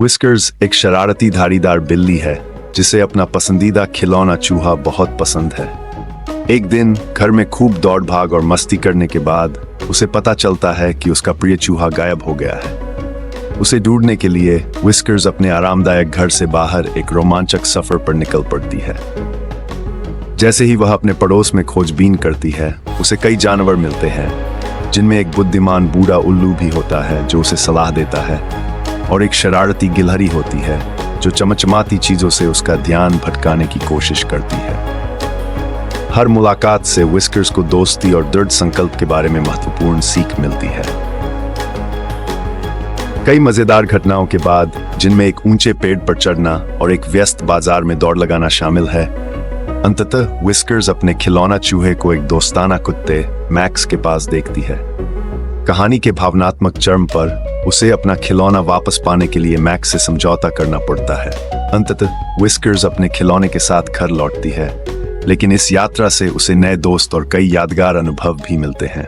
Whiskers एक शरारती धारीदार बिल्ली है जिसे अपना पसंदीदा खिलौना चूहा बहुत पसंद है। एक दिन घर में खूब दौड़ भाग और मस्ती करने के बाद उसे पता चलता है कि उसका प्रिय चूहा गायब हो गया है। उसे ढूंढने के लिए विस्कर्स अपने आरामदायक घर से बाहर एक रोमांचक सफर पर निकल पड़ती है। जैसे ही वह अपने पड़ोस में खोजबीन करती है, उसे कई जानवर मिलते हैं, जिनमें एक बुद्धिमान बूढ़ा उल्लू भी होता है जो उसे सलाह देता है, और एक शरारती गिलहरी होती है जो चमचमाती चीजों से उसका ध्यान भटकाने की कोशिश करती है। हर मुलाकात से विस्कर्स को दोस्ती और दृढ़ संकल्प के बारे में महत्वपूर्ण सीख मिलती है। कई मजेदार घटनाओं के बाद, जिनमें एक ऊंचे पेड़ पर चढ़ना और एक व्यस्त बाजार में दौड़ लगाना शामिल है, अंततः विस्कर्स अपने खिलौना चूहे को एक दोस्ताना कुत्ते मैक्स के पास देखती है। कहानी के भावनात्मक चरम पर उसे अपना खिलौना वापस पाने के लिए मैक्स से समझौता करना पड़ता है। अंततः विस्कर्स अपने खिलौने के साथ घर लौटती है, लेकिन इस यात्रा से उसे नए दोस्त और कई यादगार अनुभव भी मिलते हैं।